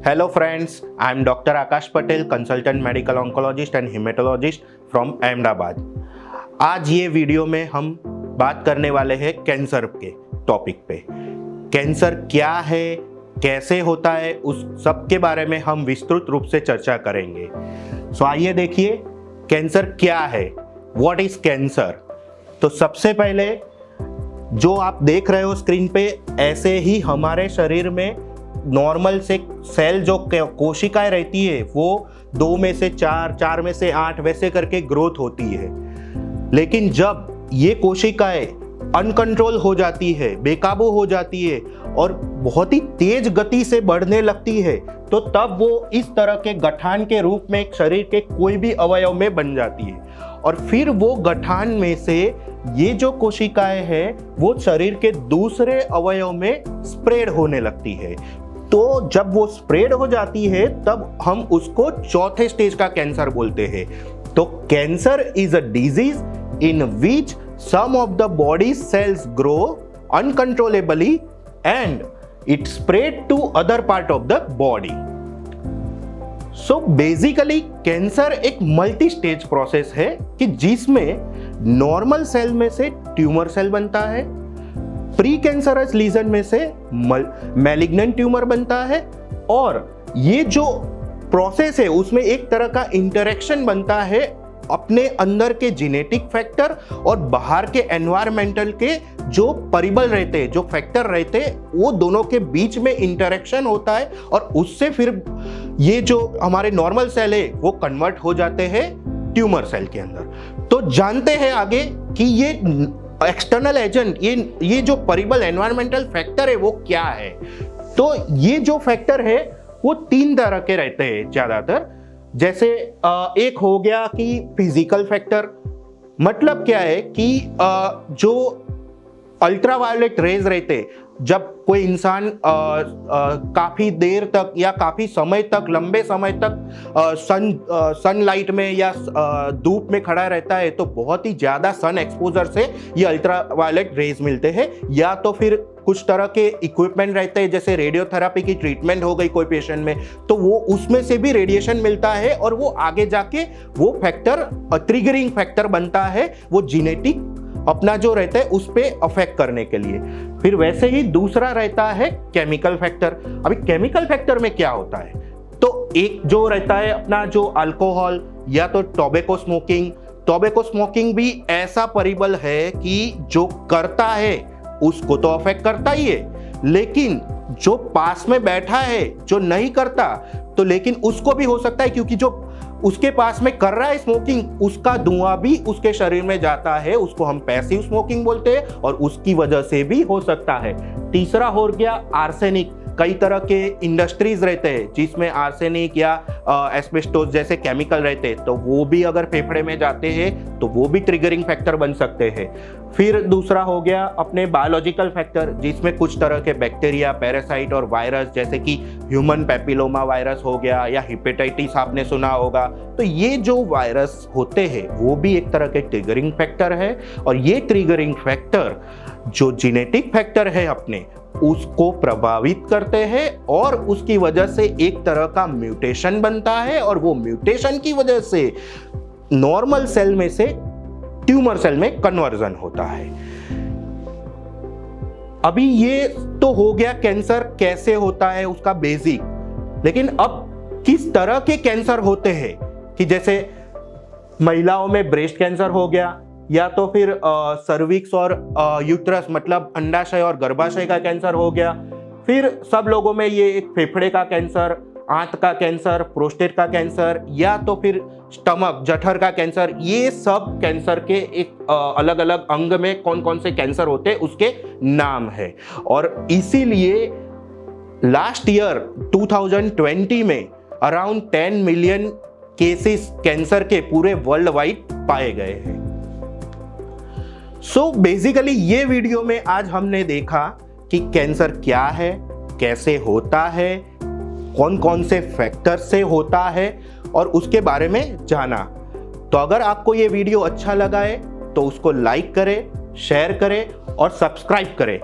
Hello friends, I am Dr. Akash Patel, consultant medical oncologist and hematologist from Ahmedabad। आज ये video में हम बात करने वाले हैं कैंसर के टॉपिक पे। कैंसर क्या है, कैसे होता है, उस सब के बारे में हम विस्तृत रूप से चर्चा करेंगे। आइए देखिए कैंसर क्या है, व्हाट इज कैंसर। तो सबसे पहले जो आप देख रहे हो स्क्रीन पे, ऐसे ही हमारे शरीर में नॉर्मल से सेल जो कोशिकाएं रहती है वो 2 में से 4, 4 में से 8 वैसे करके ग्रोथ होती है। लेकिन जब ये कोशिकाएं अनकंट्रोल हो जाती है, बेकाबू हो जाती है और बहुत ही तेज गति से बढ़ने लगती है, तो तब वो इस तरह के गठान के रूप में शरीर के कोई भी अवयव में बन जाती है। और फिर वो गठान में से ये जो कोशिकाएं हैं वो शरीर के दूसरे अवयव में स्प्रेड होने लगती है। तो जब वो स्प्रेड हो जाती है तब हम उसको चौथे स्टेज का कैंसर बोलते हैं। तो cancer is a disease in which some of the body cells grow uncontrollably and it spread to other part of the body. So basically cancer एक मल्टी स्टेज प्रोसेस है कि जिसमें नॉर्मल सेल में से tumour cell बनता है, pre cancerous legion में से मैलिग्नेंट ट्यूमर बनता है, और ये जो प्रोसेस है उसमें एक तरह का इंटरेक्शन बनता है अपने अंदर के जेनेटिक फैक्टर और बाहर के एनवायरमेंटल के जो परिबल रहते हैं, जो फैक्टर रहते हैं, वो दोनों के बीच में इंटरेक्शन होता है और उससे फिर ये जो हमारे नॉर्मल सेल है वो कन्वर्ट हो जाते हैं ट्यूमर सेल के अंदर। तो जानते हैं आगे कि ये एक्सटर्नल एजेंट, ये जो परिबल एनवायरमेंटल फैक्टर है वो क्या है। तो ये जो फैक्टर है वो 3 तरह के रहते हैं ज्यादातर। जैसे एक हो गया कि फिजिकल फैक्टर, मतलब क्या है कि जो अल्ट्रावायलेट रेज रहते, जब कोई इंसान काफी देर तक या काफी समय तक, लंबे समय तक सनलाइट में या धूप में खड़ा रहता है तो बहुत ही ज्यादा सन एक्सपोजर से ये अल्ट्रावायलेट रेज मिलते हैं। या तो फिर कुछ तरह के इक्विपमेंट रहते हैं, जैसे रेडियोथेरेपी की ट्रीटमेंट हो गई कोई पेशेंट में, तो वो उसमें से भी रेडिएशन मिलता है और वो आगे जाके वो फैक्टर ट्रिगरिंग फैक्टर बनता है, वो जेनेटिक अपना जो रहता है उस पे अफेक्ट करने के लिए। फिर वैसे ही दूसरा रहता है केमिकल फैक्टर। अभी केमिकल फैक्टर में क्या होता है, तो एक जो रहता है अपना जो अल्कोहल या तो टोबैको स्मोकिंग भी ऐसा परिबल है कि जो करता है उसको तो अफेक्ट करता ही है, लेकिन जो पास में बैठा है जो नहीं करता तो लेकिन उसको भी हो सकता है, क्योंकि जो उसके पास में कर रहा है स्मोकिंग उसका धुआं भी उसके शरीर में जाता है, उसको हम पैसिव स्मोकिंग बोलते हैं और उसकी वजह से भी हो सकता है। तीसरा हो गया आर्सेनिक। कई तरह के इंडस्ट्रीज रहते हैं जिसमें आर्सेनिक या एस्बेस्टोस जैसे केमिकल रहते हैं, तो वो भी अगर फेफड़े में जाते हैं तो वो भी ट्रिगरिंग फैक्टर बन सकते हैं। फिर दूसरा हो गया अपने बायोलॉजिकल फैक्टर, जिसमें कुछ तरह के बैक्टीरिया, पैरासाइट और वायरस, जैसे कि ह्यूमन पैपिलोमा वायरस हो गया या हेपेटाइटिस आपने सुना होगा। तो ये जो वायरस होते हैं वो भी एक तरह के ट्रिगरिंग फैक्टर है, और ये ट्रिगरिंग फैक्टर जो जेनेटिक फैक्टर है अपने उसको प्रभावित करते हैं और उसकी वजह से एक तरह का म्यूटेशन बनता है, और वो म्यूटेशन की वजह से नॉर्मल सेल में से ट्यूमर सेल में कन्वर्जन होता है। अभी ये तो हो गया कैंसर कैसे होता है उसका बेसिक, लेकिन अब किस तरह के कैंसर होते हैं, कि जैसे महिलाओं में ब्रेस्ट कैंसर हो गया, या तो फिर सर्विक्स और यूट्रस मतलब अंडाशय और गर्भाशय का कैंसर हो गया। फिर सब लोगों में ये एक फेफड़े का कैंसर, आंत का कैंसर, प्रोस्टेट का कैंसर, या तो फिर स्टमक जठर का कैंसर, ये सब कैंसर के एक अलग अलग अंग में कौन कौन से कैंसर होते हैं उसके नाम है। और इसीलिए लास्ट ईयर 2020 में अराउंड 10 मिलियन केसेस कैंसर के पूरे वर्ल्ड वाइड पाए गए हैं। सो बेसिकली ये वीडियो में आज हमने देखा कि कैंसर क्या है, कैसे होता है, कौन कौन से फैक्टर से होता है और उसके बारे में जाना। तो अगर आपको ये वीडियो अच्छा लगा है तो उसको लाइक करें, शेयर करें और सब्सक्राइब करें